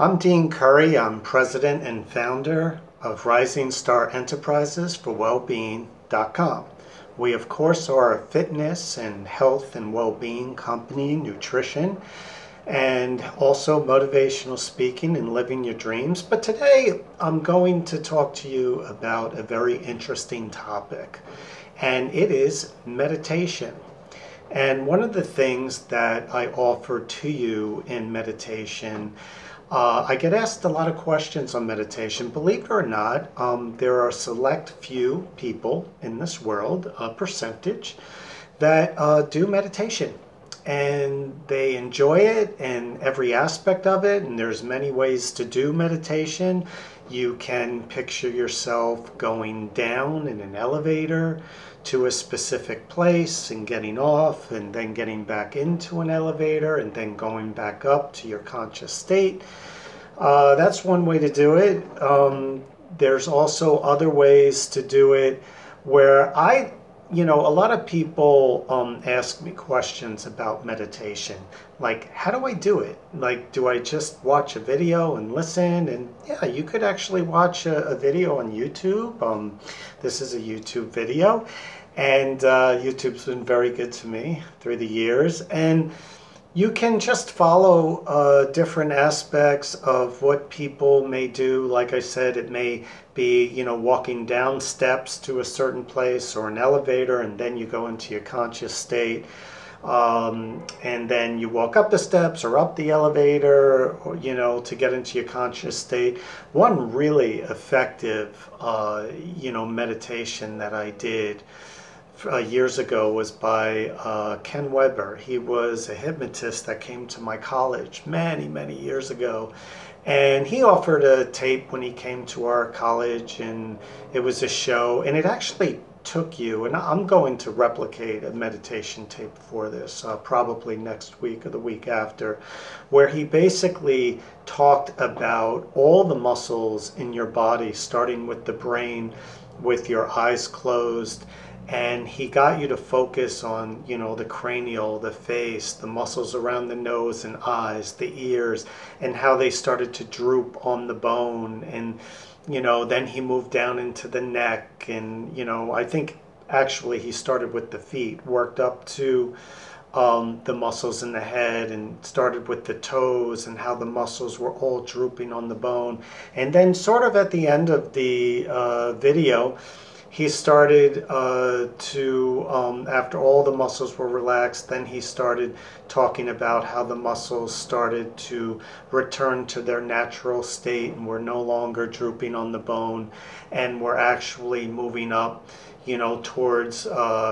I'm Dean Curry. I'm president and founder of Rising Star Enterprises for Wellbeing.com. We, of course, are a fitness and health and well-being company, nutrition, and also motivational speaking and living your dreams. But today I'm going to talk to you about a very interesting topic, and it is meditation. And one of the things that I offer to you in meditation, I get asked a lot of questions on meditation. Believe it or not, there are a select few people in this world, a percentage, that do meditation. And they enjoy it and every aspect of it. And there's many ways to do meditation. You can picture yourself going down in an elevator to a specific place and getting off and then getting back into an elevator and then going back up to your conscious state. That's one way to do it. There's also other ways to do it where a lot of people ask me questions about meditation. Like, how do I do it? Like, do I just watch a video and listen? And yeah, you could actually watch a video on YouTube. This is a YouTube video. And YouTube's been very good to me through the years. And you can just follow different aspects of what people may do. Like I said, it may be, walking down steps to a certain place or an elevator, and then you go into your conscious state. And then you walk up the steps or up the elevator, or, to get into your conscious state. One really effective, meditation that I did years ago was by Ken Weber. He was a hypnotist that came to my college many, many years ago. And he offered a tape when he came to our college, and it was a show, and it actually took you, and I'm going to replicate a meditation tape for this, probably next week or the week after, where he basically talked about all the muscles in your body, starting with the brain, with your eyes closed. And he got you to focus on, the cranial, the face, the muscles around the nose and eyes, the ears, and how they started to droop on the bone. And, then he moved down into the neck. And, I think actually he started with the feet, worked up to the muscles in the head, and started with the toes and how the muscles were all drooping on the bone. And then sort of at the end of the video, he started after all the muscles were relaxed, then he started talking about how the muscles started to return to their natural state and were no longer drooping on the bone and were actually moving up, towards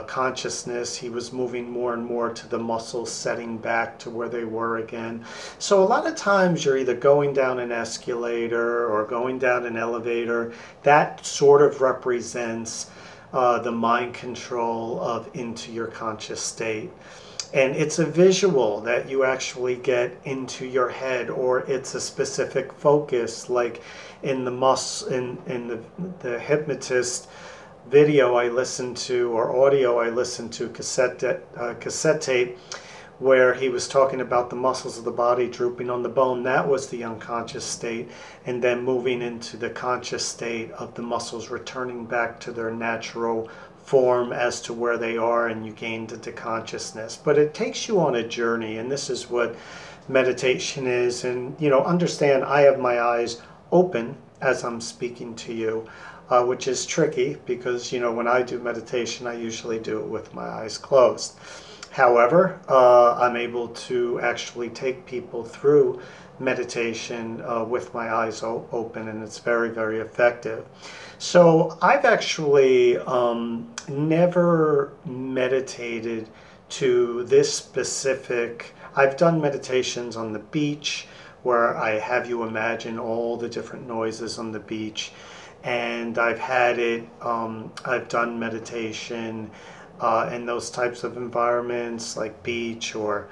consciousness. He was moving more and more to the muscles setting back to where they were again. So a lot of times you're either going down an escalator or going down an elevator. That sort of represents the mind control of into your conscious state. And it's a visual that you actually get into your head, or it's a specific focus, like in the hypnotist video I listened to, or audio I listened to, cassette tape, where he was talking about the muscles of the body drooping on the bone. That was the unconscious state, and then moving into the conscious state of the muscles returning back to their natural form as to where they are, and you gained into consciousness. But it takes you on a journey, and this is what meditation is. And understand, I have my eyes open as I'm speaking to you, which is tricky because when I do meditation, I usually do it with my eyes closed. However, I'm able to actually take people through meditation with my eyes open, and it's very, very effective. So I've actually never meditated to this specific. I've done meditations on the beach where I have you imagine all the different noises on the beach. And I've done meditation in those types of environments like beach, or,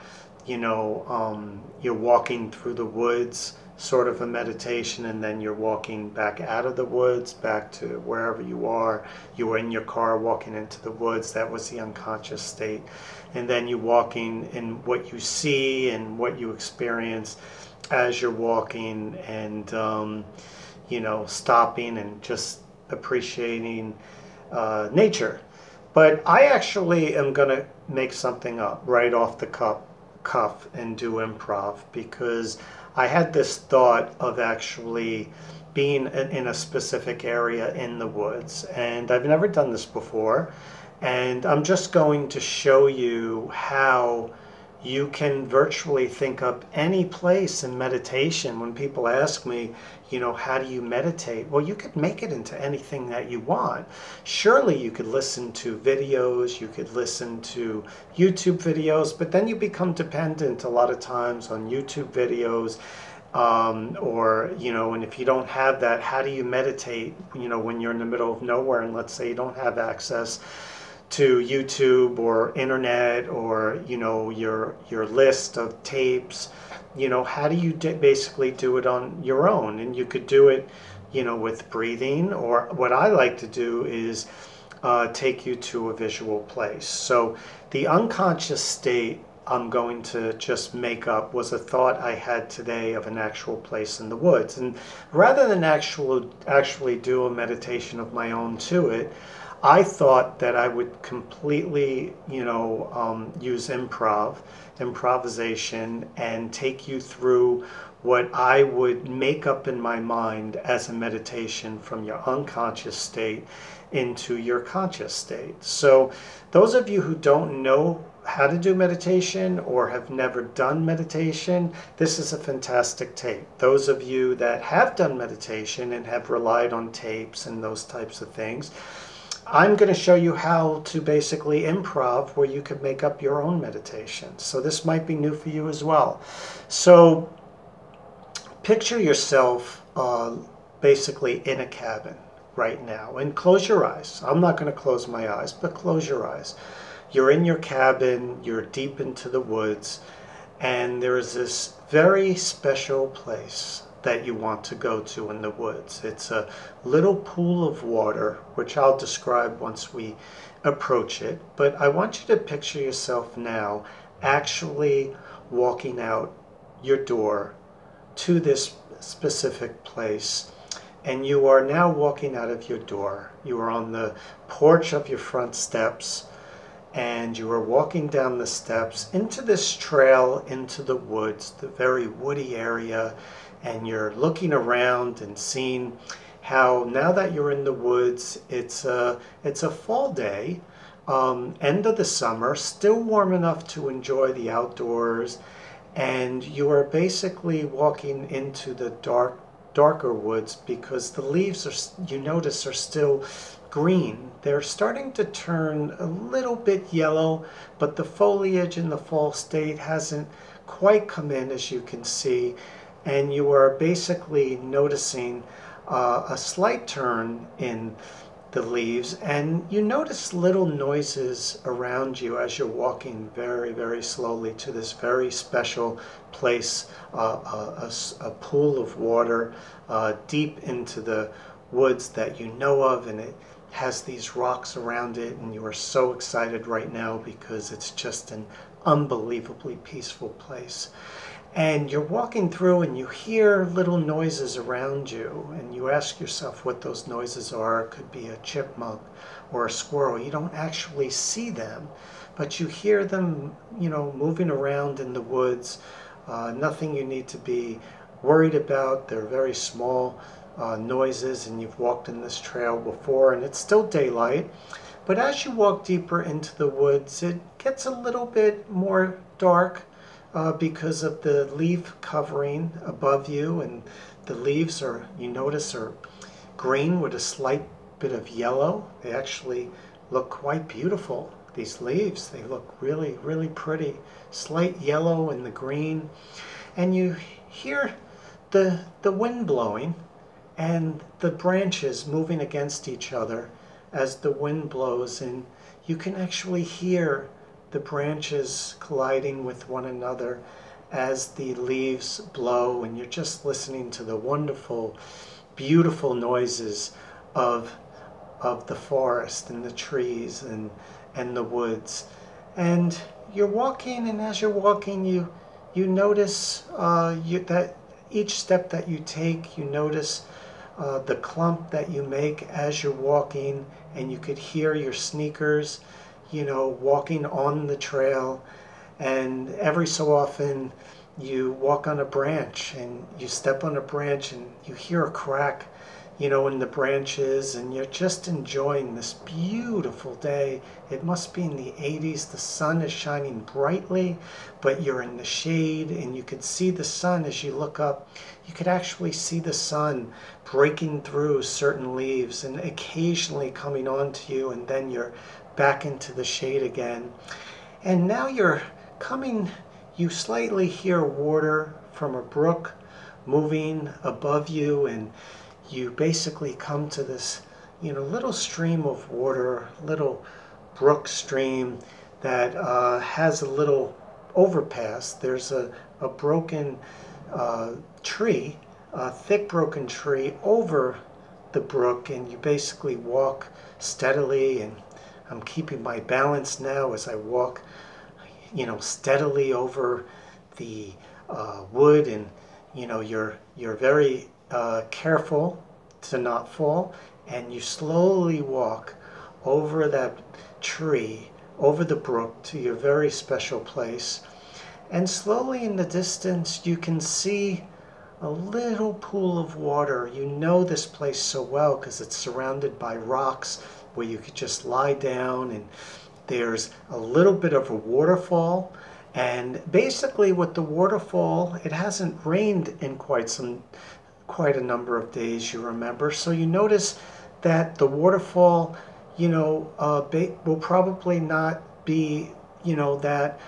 you're walking through the woods, sort of a meditation, and then you're walking back out of the woods, back to wherever you are. You were in your car walking into the woods, that was the unconscious state. And then you're walking in what you see and what you experience as you're walking, and you know, stopping and just appreciating nature. But I actually am going to make something up right off the cuff and do improv, because I had this thought of actually being in a specific area in the woods, and I've never done this before, and I'm just going to show you how you can virtually think up any place in meditation. When people ask me, you know, how do you meditate? Well, you could make it into anything that you want. Surely you could listen to videos, you could listen to YouTube videos, but then you become dependent a lot of times on YouTube videos. Or, you know, and if you don't have that, how do you meditate, you know, when you're in the middle of nowhere, and let's say you don't have access to YouTube or internet, or, you know, your list of tapes, you know, how do you basically do it on your own? And you could do it, you know, with breathing, or what I like to do is take you to a visual place. So the unconscious state I'm going to just make up was a thought I had today of an actual place in the woods. And rather than actually do a meditation of my own to it, I thought that I would completely, you know, use improvisation, and take you through what I would make up in my mind as a meditation from your unconscious state into your conscious state. So those of you who don't know how to do meditation or have never done meditation, this is a fantastic tape. Those of you that have done meditation and have relied on tapes and those types of things, I'm going to show you how to basically improv, where you could make up your own meditation. So this might be new for you as well. So picture yourself basically in a cabin right now, and close your eyes. I'm not going to close my eyes, but close your eyes. You're in your cabin, you're deep into the woods, and there is this very special place that you want to go to in the woods. It's a little pool of water, which I'll describe once we approach it. But I want you to picture yourself now actually walking out your door to this specific place. And you are now walking out of your door. You are on the porch of your front steps, and you are walking down the steps into this trail into the woods, the very woody area, and you're looking around and seeing how, now that you're in the woods, it's a fall day, end of the summer, still warm enough to enjoy the outdoors, and you are basically walking into the darker woods, because the leaves are, you notice, are still green. They're starting to turn a little bit yellow, but the foliage in the fall state hasn't quite come in, as you can see, and you are basically noticing a slight turn in the leaves, and you notice little noises around you as you're walking very, very slowly to this very special place, a pool of water deep into the woods that you know of, and it has these rocks around it, and you are so excited right now because it's just an unbelievably peaceful place. And you're walking through and you hear little noises around you, and you ask yourself what those noises are. It could be a chipmunk or a squirrel. You don't actually see them, but you hear them, you know, moving around in the woods. Nothing you need to be worried about. They're very small noises, and you've walked in this trail before, and it's still daylight. But as you walk deeper into the woods, it gets a little bit more dark because of the leaf covering above you, and the leaves are, you notice, are green with a slight bit of yellow. They actually look quite beautiful. These leaves, they look really, really pretty. Slight yellow and the green. And you hear the wind blowing and the branches moving against each other as the wind blows, and you can actually hear the branches colliding with one another as the leaves blow, and you're just listening to the wonderful, beautiful noises of the forest and the trees and the woods. And you're walking, and as you're walking, you you notice that each step that you take, you notice the clump that you make as you're walking, and you could hear your sneakers, walking on the trail. And every so often you walk on a branch and you step on a branch and you hear a crack, in the branches, and you're just enjoying this beautiful day. It must be in the 80s. The sun is shining brightly, but you're in the shade and you could see the sun as you look up. You could actually see the sun breaking through certain leaves and occasionally coming onto you, and then you're back into the shade again. And now you slightly hear water from a brook moving above you, and you basically come to this, little stream of water, little brook stream that has a little overpass. There's a broken tree, a thick broken tree over the brook, and you basically walk steadily, and I'm keeping my balance now as I walk, steadily over the wood, and you're very careful to not fall, and you slowly walk over that tree, over the brook, to your very special place. And slowly in the distance you can see a little pool of water. You know this place so well because it's surrounded by rocks where you could just lie down, and there's a little bit of a waterfall. And basically with the waterfall, it hasn't rained in quite a number of days, you remember. So you notice that the waterfall, will probably not be, that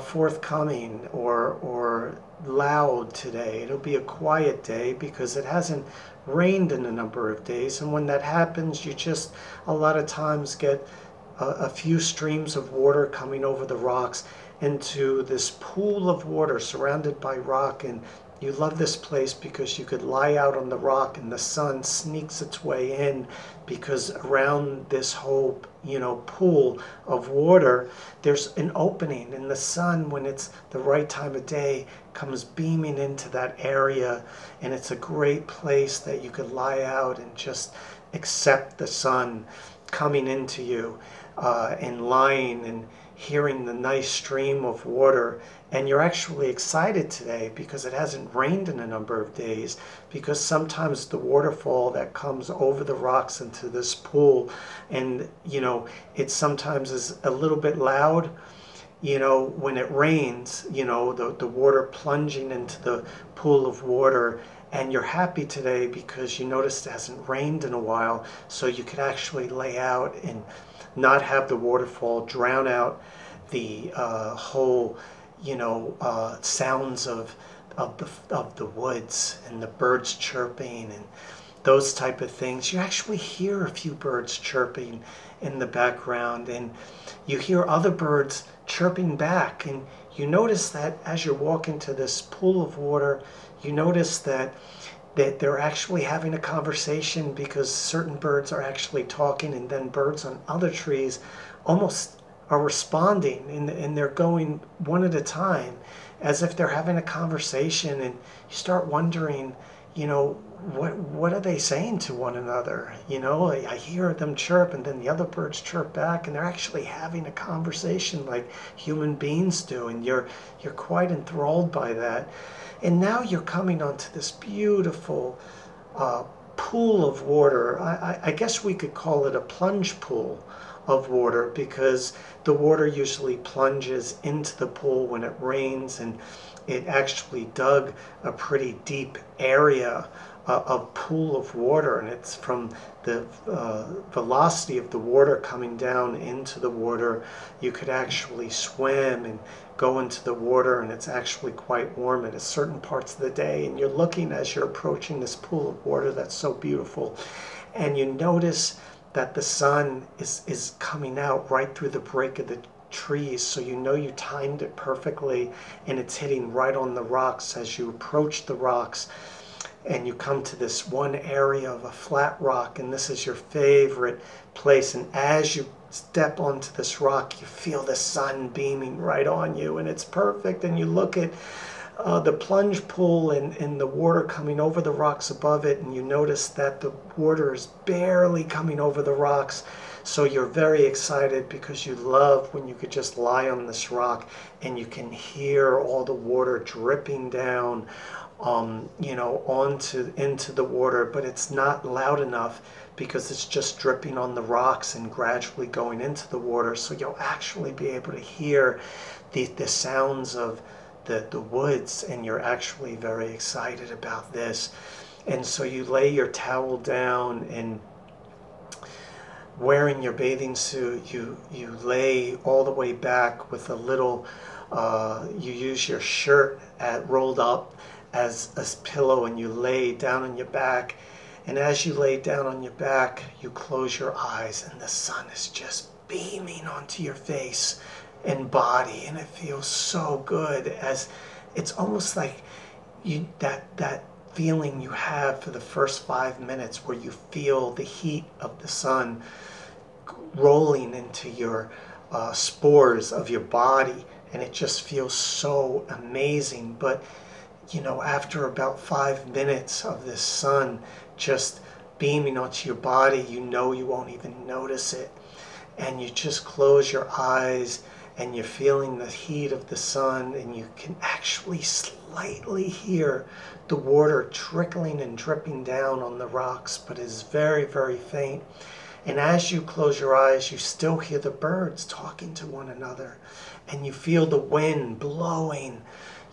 forthcoming or loud today. It'll be a quiet day because it hasn't rained in a number of days. And when that happens, you just a lot of times get a few streams of water coming over the rocks into this pool of water surrounded by rock. And you love this place because you could lie out on the rock and the sun sneaks its way in, because around this whole, pool of water, there's an opening, and the sun, when it's the right time of day, comes beaming into that area. And it's a great place that you could lie out and just accept the sun coming into you, and lying and hearing the nice stream of water. And you're actually excited today because it hasn't rained in a number of days, because sometimes the waterfall that comes over the rocks into this pool, and it sometimes is a little bit loud, when it rains, the water plunging into the pool of water. And you're happy today because you noticed it hasn't rained in a while, so you could actually lay out and not have the waterfall drown out the whole sounds of the woods and the birds chirping and those type of things. You actually hear a few birds chirping in the background, and you hear other birds chirping back. And you notice that as you're walking to this pool of water, you notice that they're actually having a conversation, because certain birds are actually talking, and then birds on other trees almost are responding, and they're going one at a time as if they're having a conversation. And you start wondering, what are they saying to one another? I hear them chirp, and then the other birds chirp back, and they're actually having a conversation like human beings do, and you're quite enthralled by that. And now you're coming onto this beautiful pool of water. I guess we could call it a plunge pool of water, because the water usually plunges into the pool when it rains, and it actually dug a pretty deep area of pool of water, and it's from the velocity of the water coming down into the water. You could actually swim and go into the water, and it's actually quite warm at certain parts of the day. And you're looking as you're approaching this pool of water that's so beautiful, and you notice that the sun is coming out right through the break of the trees, so you timed it perfectly, and it's hitting right on the rocks as you approach the rocks. And you come to this one area of a flat rock, and this is your favorite place. And as you step onto this rock, you feel the sun beaming right on you, and it's perfect. And you look at the plunge pool and the water coming over the rocks above it, and you notice that the water is barely coming over the rocks. So you're very excited because you love when you could just lie on this rock and you can hear all the water dripping down, into the water, but it's not loud enough because it's just dripping on the rocks and gradually going into the water. So you'll actually be able to hear the sounds of the woods, and you're actually very excited about this. And so you lay your towel down, and wearing your bathing suit, you lay all the way back with a little, you use your shirt rolled up as a pillow, and you lay down on your back. And as you lay down on your back, you close your eyes, and the sun is just beaming onto your face and body, and it feels so good. As it's almost like that feeling you have for the first 5 minutes where you feel the heat of the sun rolling into your spores of your body, and it just feels so amazing. But after about 5 minutes of this sun just beaming onto your body, you won't even notice it, and you just close your eyes, and you're feeling the heat of the sun, and you can actually slightly hear the water trickling and dripping down on the rocks, but it's very, very faint. And as you close your eyes, you still hear the birds talking to one another, and you feel the wind blowing.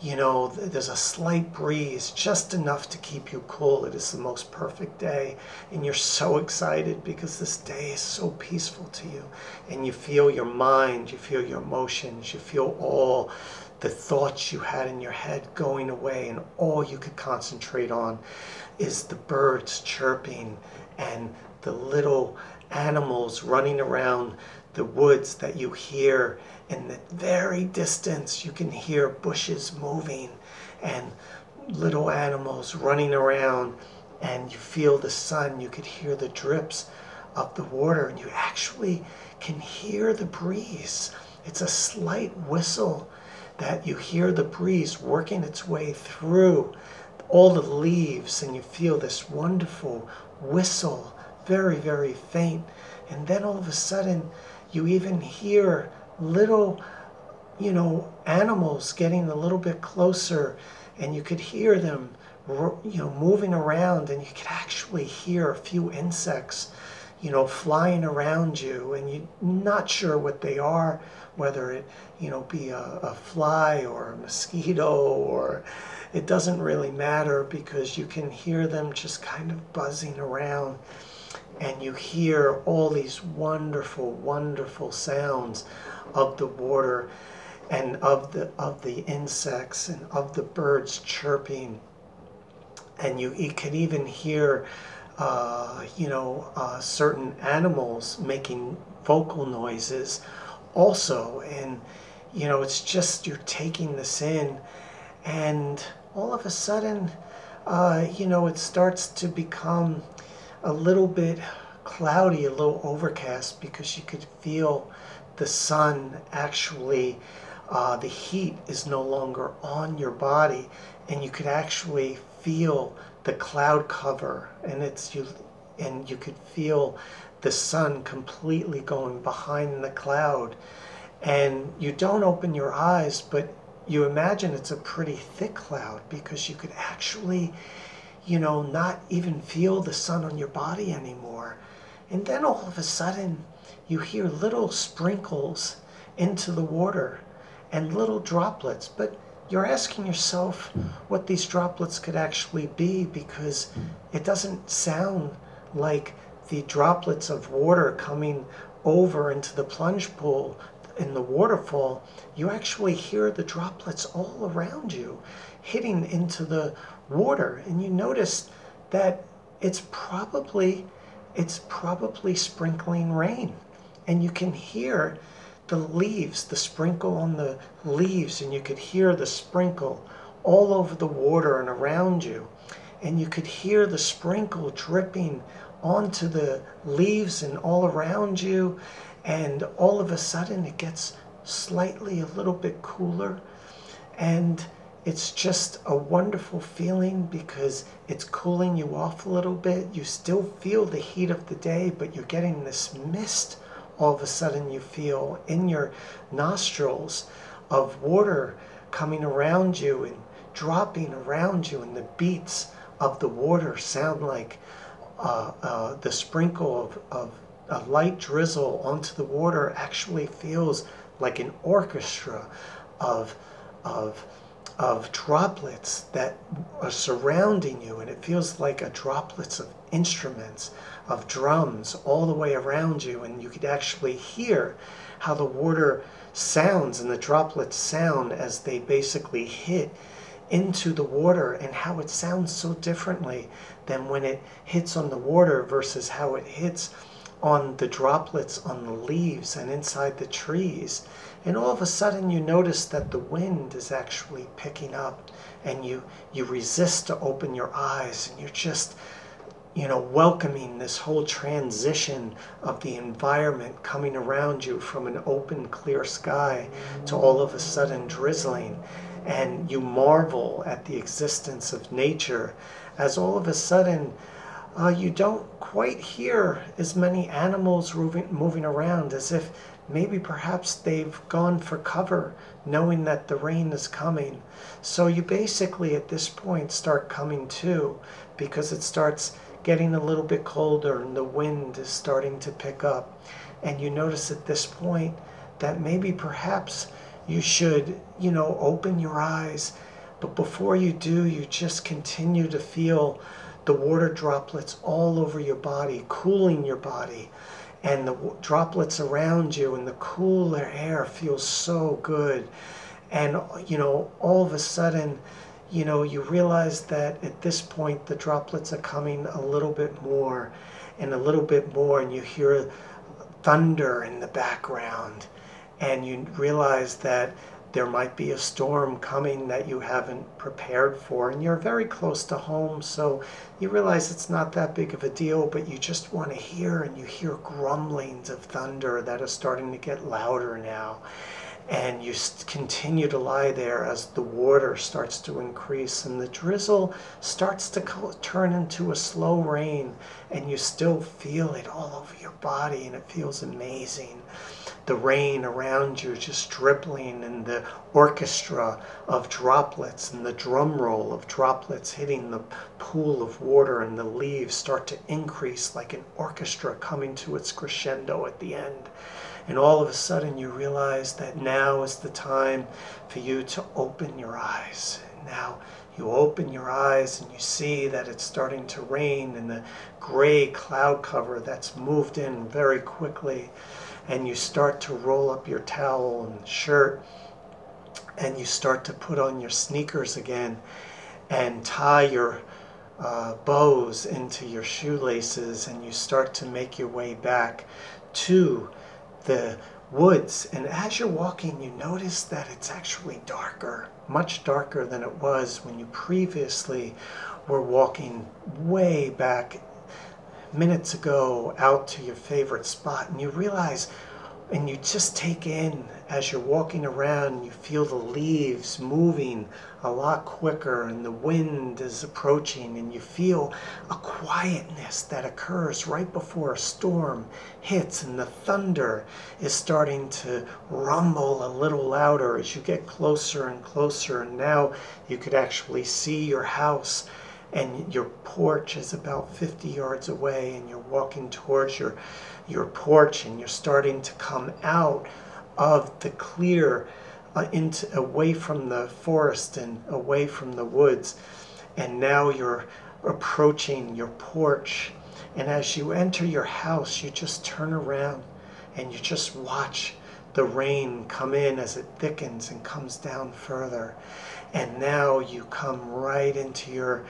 There's a slight breeze, just enough to keep you cool. It is the most perfect day, and you're so excited because this day is so peaceful to you. And you feel your mind, you feel your emotions, you feel all the thoughts you had in your head going away, and all you could concentrate on is the birds chirping and the little animals running around the woods that you hear. In the very distance, you can hear bushes moving and little animals running around, and you feel the sun. You could hear the drips of the water, and you actually can hear the breeze. It's a slight whistle that you hear the breeze working its way through all the leaves, and you feel this wonderful whistle, very, very faint. And then all of a sudden, you even hear little, animals getting a little bit closer, and you could hear them, moving around, and you could actually hear a few insects, flying around you, and you're not sure what they are, whether it, be a fly or a mosquito, or it doesn't really matter, because you can hear them just kind of buzzing around. And you hear all these wonderful, wonderful sounds of the water, and of the insects, and of the birds chirping. And you could even hear, certain animals making vocal noises also. And, it's just, you're taking this in, and all of a sudden, it starts to become a little bit cloudy, a little overcast, because you could feel the sun actually, the heat is no longer on your body, and you could actually feel the cloud cover, and you could feel the sun completely going behind the cloud. And you don't open your eyes, but you imagine it's a pretty thick cloud, because you could actually not even feel the sun on your body anymore. And then all of a sudden, you hear little sprinkles into the water and little droplets. But you're asking yourself what these droplets could actually be, because it doesn't sound like the droplets of water coming over into the plunge pool in the waterfall. You actually hear the droplets all around you hitting into the water, and you notice that it's probably sprinkling rain. And you can hear the leaves, the sprinkle on the leaves, and you could hear the sprinkle all over the water and around you. And you could hear the sprinkle dripping onto the leaves and all around you. and all of a sudden it gets slightly a little bit cooler, and it's just a wonderful feeling because it's cooling you off a little bit. You still feel the heat of the day, but you're getting this mist all of a sudden you feel in your nostrils of water coming around you and dropping around you, and the beats of the water sound like the sprinkle of a light drizzle onto the water actually feels like an orchestra of droplets that are surrounding you, and it feels like a droplets of instruments, of drums all the way around you, and you could actually hear how the water sounds and the droplets sound as they basically hit into the water, and how it sounds so differently than when it hits on the water versus how it hits on the droplets on the leaves and inside the trees. And all of a sudden you notice that the wind is actually picking up, and you resist to open your eyes, and you're just welcoming this whole transition of the environment coming around you from an open, clear sky to all of a sudden drizzling. And you marvel at the existence of nature as all of a sudden you don't quite hear as many animals moving around, as if maybe perhaps they've gone for cover knowing that the rain is coming. So you basically at this point start coming to, because it starts getting a little bit colder and the wind is starting to pick up. And you notice at this point that maybe perhaps you should, open your eyes. But before you do, you just continue to feel the water droplets all over your body, cooling your body. And the droplets around you and the cooler air feels so good. And, all of a sudden, you realize that at this point the droplets are coming a little bit more and a little bit more, and you hear thunder in the background, and you realize that there might be a storm coming that you haven't prepared for, and you're very close to home, so you realize it's not that big of a deal, but you just want to hear, and you hear grumblings of thunder that are starting to get louder now. And you continue to lie there as the water starts to increase and the drizzle starts to turn into a slow rain, and you still feel it all over your body, and it feels amazing. The rain around you just dribbling, and the orchestra of droplets and the drum roll of droplets hitting the pool of water, and the leaves start to increase like an orchestra coming to its crescendo at the end. And all of a sudden you realize that now is the time for you to open your eyes. Now you open your eyes and you see that it's starting to rain, and the gray cloud cover that's moved in very quickly. And you start to roll up your towel and shirt, and you start to put on your sneakers again and tie your bows into your shoelaces, and you start to make your way back to the woods. And as you're walking, you notice that it's actually darker, much darker than it was when you previously were walking way back minutes ago out to your favorite spot. And you realize, and you just take in as you're walking around, you feel the leaves moving a lot quicker, and the wind is approaching, and you feel a quietness that occurs right before a storm hits, and the thunder is starting to rumble a little louder as you get closer and closer. And now you could actually see your house, and your porch is about 50 yards away, and you're walking towards your porch, and you're starting to come out of the clear away from the forest and away from the woods. And now you're approaching your porch, and as you enter your house, you just turn around and you just watch the rain come in as it thickens and comes down further. And now you come right into your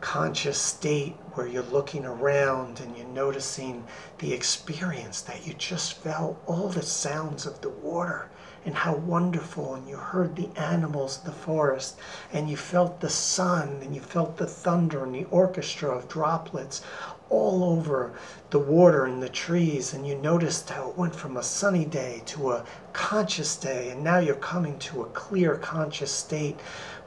conscious state where you're looking around and you're noticing the experience that you just felt, all the sounds of the water and how wonderful, and you heard the animals of the forest, and you felt the sun, and you felt the thunder and the orchestra of droplets all over the water and the trees, and you noticed how it went from a sunny day to a conscious day, and now you're coming to a clear conscious state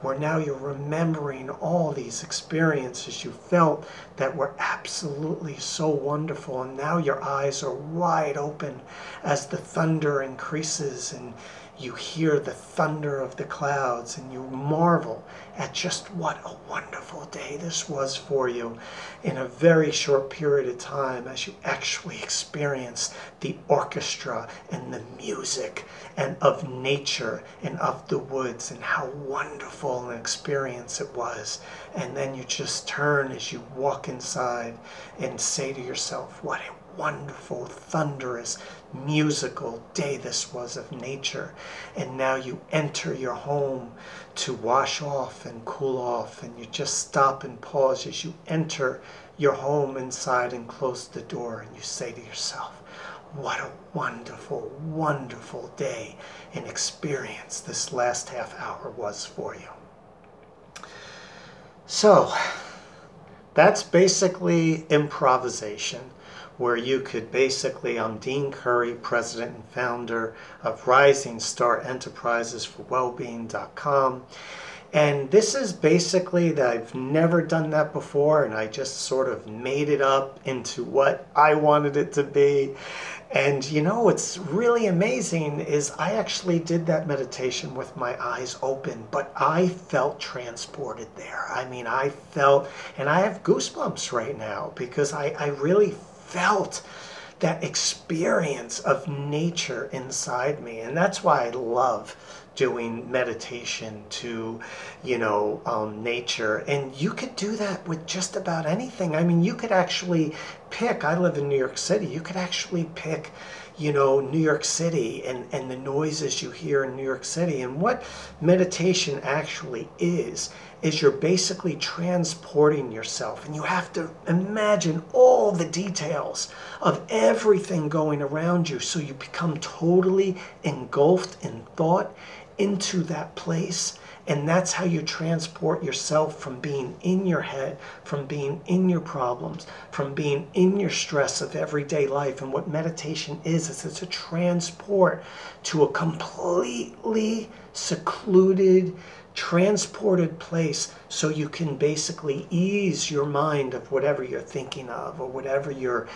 where now you're remembering all these experiences you felt that were absolutely so wonderful, and now your eyes are wide open as the thunder increases and you hear the thunder of the clouds, and you marvel at just what a wonderful day this was for you in a very short period of time, as you actually experience the orchestra and the music and of nature and of the woods, and how wonderful an experience it was. And then you just turn as you walk inside and say to yourself, what a wonderful, thunderous, musical day this was of nature. And now you enter your home to wash off and cool off, and you just stop and pause as you enter your home inside and close the door, and you say to yourself, what a wonderful, wonderful day and experience this last half hour was for you. So that's basically improvisation, where you could basically, I'm Dean Curry, president and founder of Rising Star Enterprises for Wellbeing.com. And this is basically that I've never done that before, and I just sort of made it up into what I wanted it to be. And you know, what's really amazing is I actually did that meditation with my eyes open, but I felt transported there. I mean, I felt, and I have goosebumps right now because I really felt that experience of nature inside me. And that's why I love doing meditation to, nature. And you could do that with just about anything. I mean, you could actually pick, I live in New York City, you could actually pick, New York City and the noises you hear in New York City. And what meditation actually is you're basically transporting yourself, and you have to imagine all the details of everything going around you, so you become totally engulfed in thought into that place. And that's how you transport yourself from being in your head, from being in your problems, from being in your stress of everyday life. And what meditation is it's a transport to a completely secluded, transported place, so you can basically ease your mind of whatever you're thinking of or whatever you're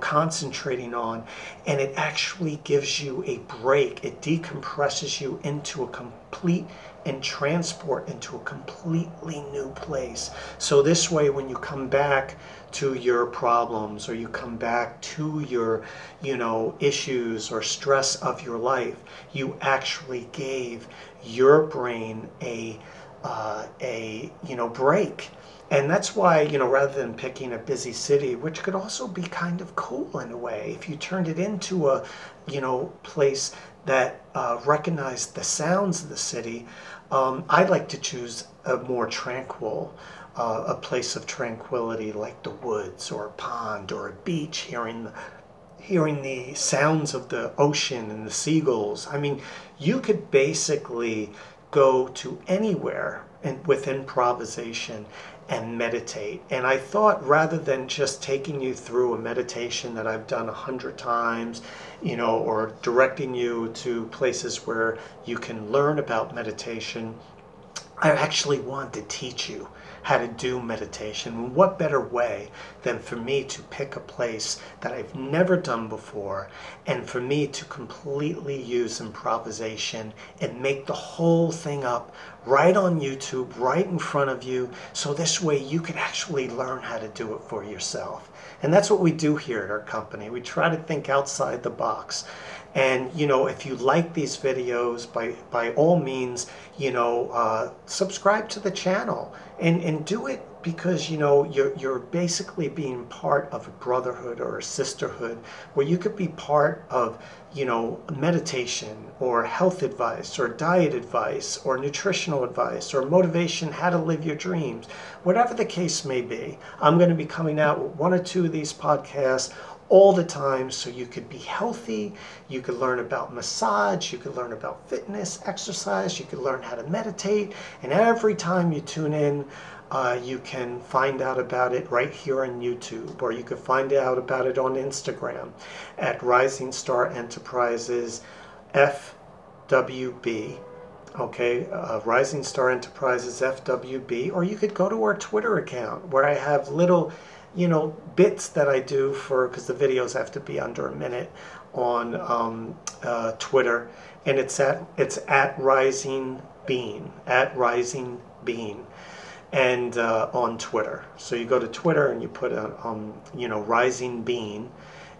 concentrating on. And it actually gives you a break. It decompresses you into a complete and transport into a completely new place. So this way, when you come back to your problems, or you come back to your issues or stress of your life, you actually gave your brain a break. And that's why, rather than picking a busy city, which could also be kind of cool in a way, if you turned it into a place that recognized the sounds of the city, I'd like to choose a more tranquil, a place of tranquility, like the woods or a pond or a beach, hearing the sounds of the ocean and the seagulls. I mean, you could basically go to anywhere with improvisation and meditate. And I thought, rather than just taking you through a meditation that I've done 100 times, or directing you to places where you can learn about meditation, I actually want to teach you how to do meditation. What better way than for me to pick a place that I've never done before, and for me to completely use improvisation and make the whole thing up right on YouTube, right in front of you, so this way you can actually learn how to do it for yourself. And that's what we do here at our company. We try to think outside the box. And if you like these videos, by all means, subscribe to the channel and do it, because you're basically being part of a brotherhood or a sisterhood, where you could be part of meditation or health advice or diet advice or nutritional advice or motivation, how to live your dreams, whatever the case may be. I'm going to be coming out with 1 or 2 of these podcasts all the time, so you could be healthy, you could learn about massage, you could learn about fitness, exercise, you could learn how to meditate. And every time you tune in, You can find out about it right here on YouTube, or you can find out about it on Instagram at Rising Star Enterprises FWB. Okay, Rising Star Enterprises FWB, or you could go to our Twitter account where I have little, bits that I do because the videos have to be under a minute on Twitter, and it's at Rising Bean, and on Twitter. So you go to Twitter and you put Rising Bean,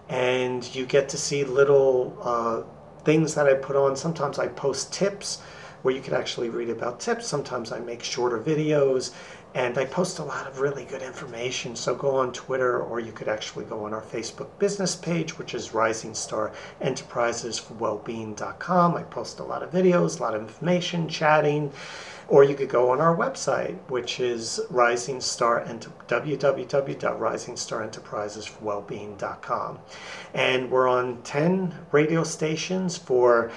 and you get to see little things that I put on. Sometimes I post tips where you can actually read about tips. Sometimes I make shorter videos, and I post a lot of really good information. So go on Twitter, or you could actually go on our Facebook business page, which is Rising Star Enterprises for Wellbeing.com. I post a lot of videos, a lot of information, chatting. Or you could go on our website, which is www.risingstarenterprisesforwellbeing.com. And we're on 10 radio stations for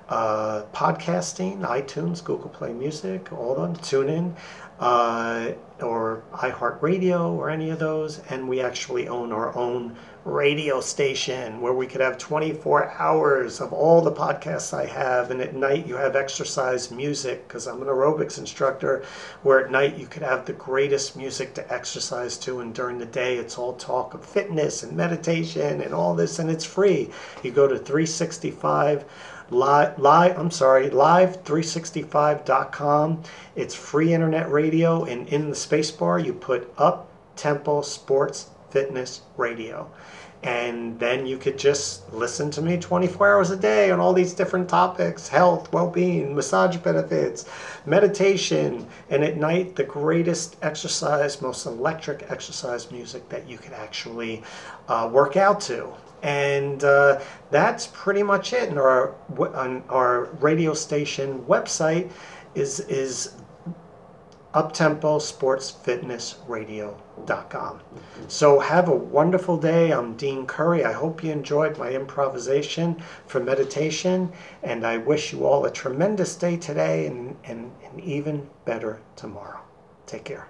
podcasting, iTunes, Google Play Music, all of them, TuneIn, or iHeartRadio, or any of those. And we actually own our own radio station where we could have 24 hours of all the podcasts I have, and at night you have exercise music, because I'm an aerobics instructor, where at night you could have the greatest music to exercise to, and during the day it's all talk of fitness and meditation and all this, and it's free. You go to 365 live365.com. It's free internet radio, and in the space bar you put Up Tempo Sports Fitness Radio, and then you could just listen to me 24 hours a day on all these different topics: health, well-being, massage benefits, meditation, and at night the greatest exercise, most electric exercise music that you could actually work out to. And that's pretty much it. And our radio station website is uptemposportsfitnessradio.com. So have a wonderful day. I'm Dean Curry. I hope you enjoyed my improvisation for meditation, and I wish you all a tremendous day today and an even better tomorrow. Take care.